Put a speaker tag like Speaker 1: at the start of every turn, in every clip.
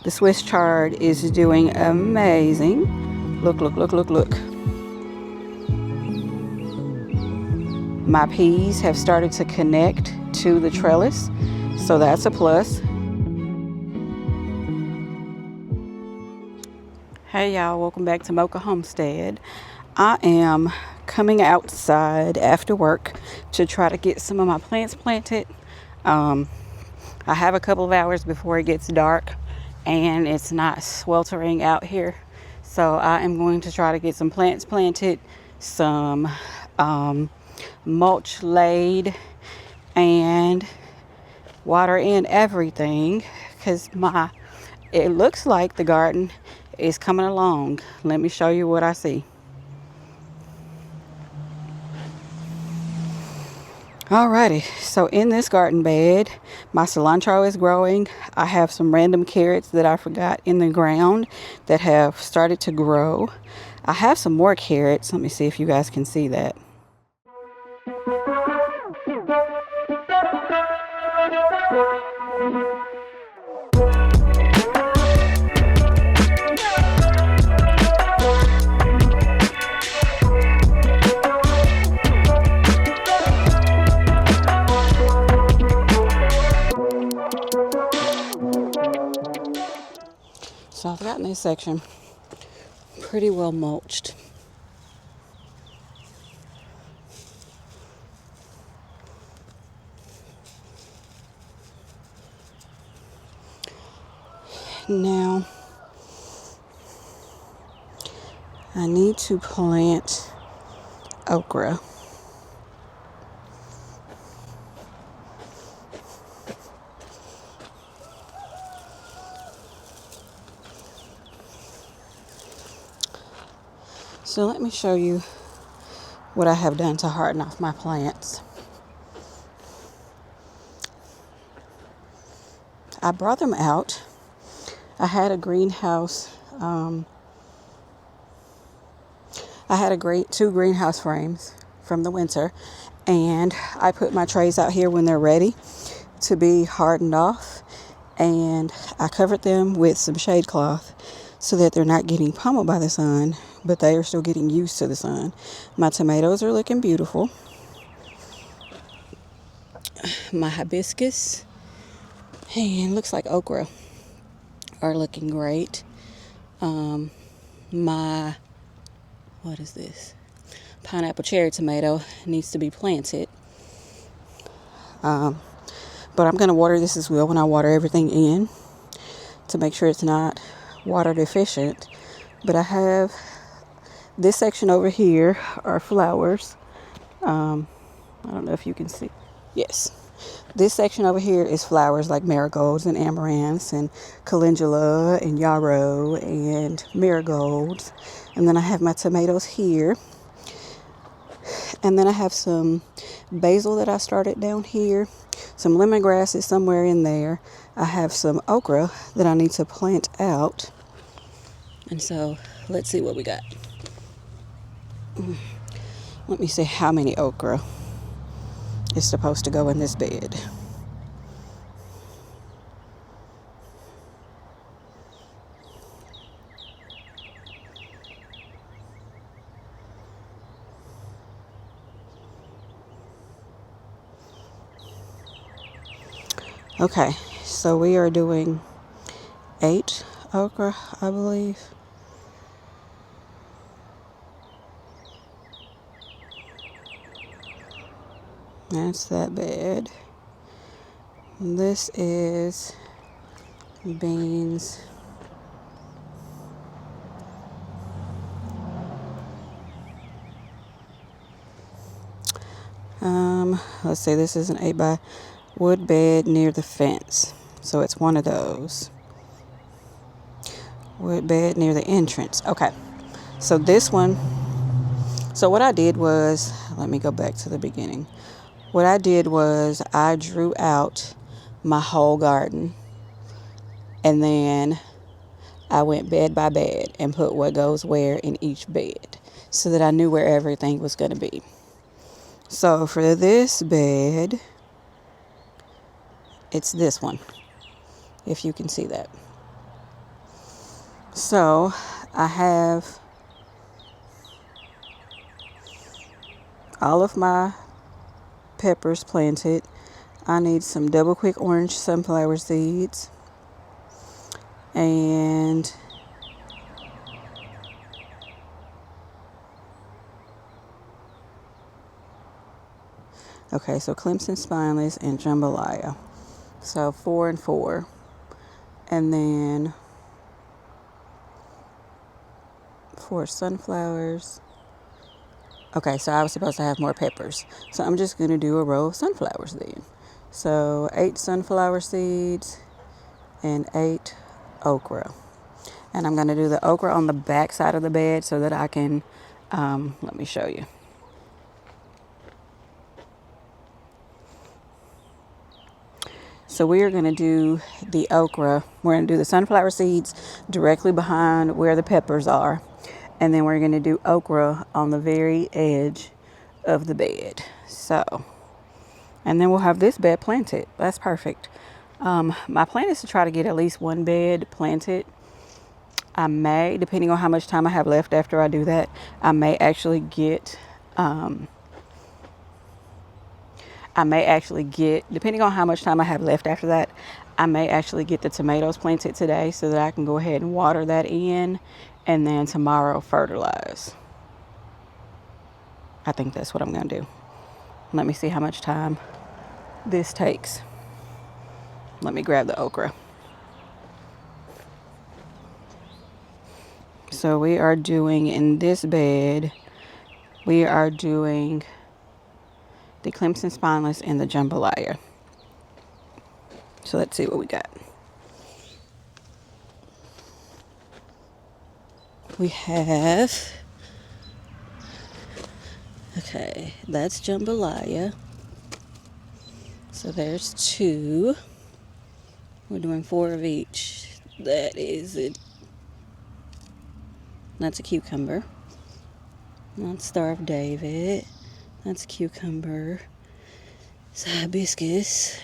Speaker 1: The Swiss chard is doing amazing. Look, look, look, look, look. My peas have started to connect to the trellis, so that's a plus. Hey y'all, welcome back to Mocha Homestead. I am coming outside after work to try to get some of my plants planted. I have a couple of hours before it gets dark and it's not sweltering out here. So I am going to try to get some plants planted, some mulch laid, and water in everything, because it looks like the garden is coming along. Let me show you what I see. Alrighty, so in this garden bed, my cilantro is growing. I have some random carrots that I forgot in the ground that have started to grow. I have some more carrots. Let me see if you guys can see that. So I've gotten this section pretty well mulched. Now, I need to plant okra. So let me show you what I have done to harden off my plants. I brought them out. I had a greenhouse. I had two greenhouse frames from the winter, and I put my trays out here when they're ready to be hardened off, and I covered them with some shade cloth so that they're not getting pummeled by the sun, but they are still getting used to the sun. My tomatoes are looking beautiful. My hibiscus and looks like okra are looking great. My, what is this? Pineapple cherry tomato needs to be planted. But I'm going to water this as well when I water everything in to make sure it's not water deficient. But I have this section over here are flowers. I don't know if you can see. Yes. This section over here is flowers like marigolds and amaranths and calendula and yarrow and marigolds. And then I have my tomatoes here. And then I have some basil that I started down here. Some lemongrass is somewhere in there. I have some okra that I need to plant out. And so let's see what we got. Let me see how many okra is supposed to go in this bed. Okay, so we are doing 8 okra, I believe. That's that bed. This is beans. Let's see, this is an 8x wood bed near the fence. So it's one of those. Wood bed near the entrance. Okay. So this one, so what I did was, let me go back to the beginning. What I did was I drew out my whole garden, and then I went bed by bed and put what goes where in each bed so that I knew where everything was going to be. So for this bed, it's this one, if you can see that. So I have all of my peppers planted. I need some double quick orange sunflower seeds, and okay, so Clemson spineless and jambalaya. So 4 and 4. And then 4 sunflowers. Okay, so I was supposed to have more peppers. So I'm just going to do a row of sunflowers then. So 8 sunflower seeds and 8 okra. And I'm going to do the okra on the back side of the bed so that I can, let me show you. So we are going to do the okra. We're going to do the sunflower seeds directly behind where the peppers are. And then we're going to do okra on the very edge of the bed. So, and then we'll have this bed planted. That's perfect. My plan is to try to get at least one bed planted. I may, depending on how much time I have left after I do that, I may actually get, depending on how much time I have left after that, I may actually get the tomatoes planted today so that I can go ahead and water that in and then tomorrow fertilize. I think that's what I'm going to do. Let me see how much time this takes. Let me grab the okra. So we are doing, in this bed, we are doing the Clemson spineless and the jambalaya. So let's see what we got. We have, okay, that's jambalaya. So there's 2. We're doing 4 of each. That is it. That's a cucumber. That's Star of David. That's cucumber. It's hibiscus.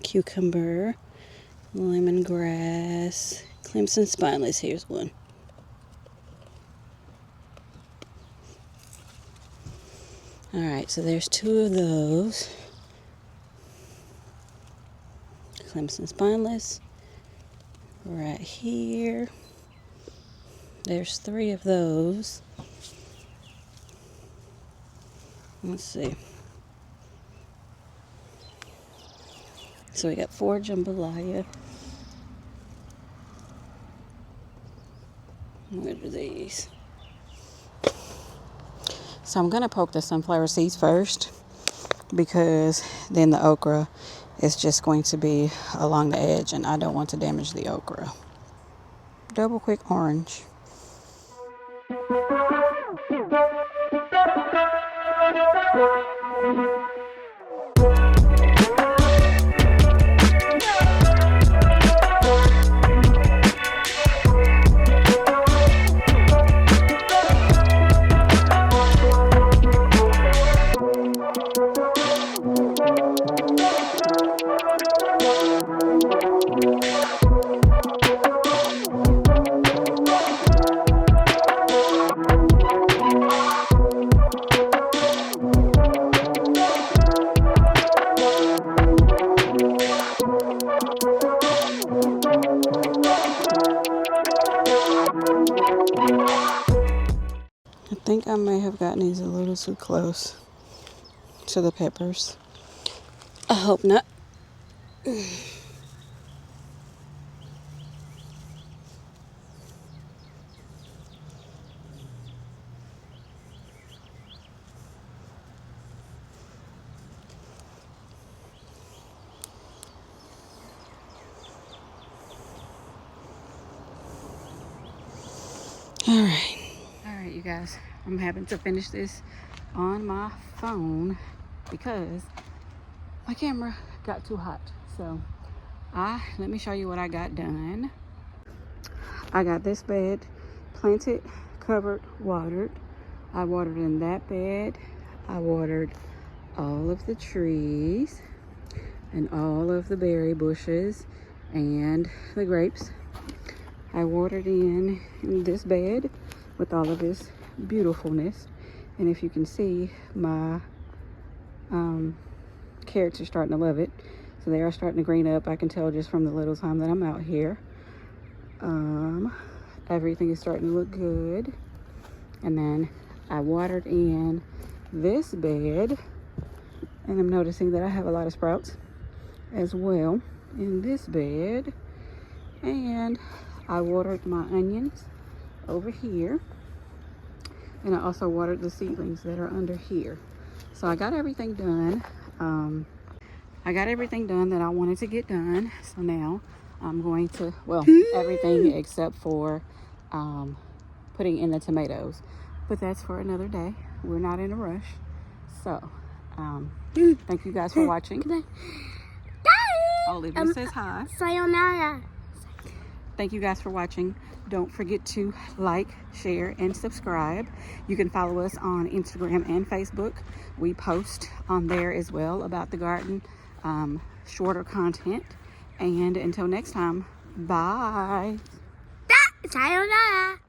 Speaker 1: Cucumber. Lemongrass. Clemson spineless. Here's one. Alright, so there's 2 of those. Clemson spineless. Right here. There's 3 of those. Let's see. So we got 4 jambalaya. What are these? So I'm going to poke the sunflower seeds first, because then the okra is just going to be along the edge and I don't want to damage the okra. Double quick orange. I think I may have gotten these a little too close to the peppers. I hope not. Alright, you guys. I'm having to finish this on my phone because my camera got too hot. So let me show you what I got done. I got this bed planted, covered, watered. I watered in that bed. I watered all of the trees and all of the berry bushes and the grapes. I watered in this bed with all of this beautifulness. And if you can see, my carrots are starting to love it. So they are starting to green up. I can tell just from the little time that I'm out here. Everything is starting to look good. And then I watered in this bed, and I'm noticing that I have a lot of sprouts as well in this bed. And I watered my onions over here, and I also watered the seedlings that are under here. So I got everything done. I got everything done that I wanted to get done. So now I'm going to, well, everything except for putting in the tomatoes, but that's for another day. We're not in a rush. So thank you guys for watching. Olivia says hi.
Speaker 2: Sayonara.
Speaker 1: Thank you guys for watching. Don't forget to like, share, and subscribe. You can follow us on Instagram and Facebook. We post on there as well about the garden, shorter content. And until next time, bye.
Speaker 2: Sayonara.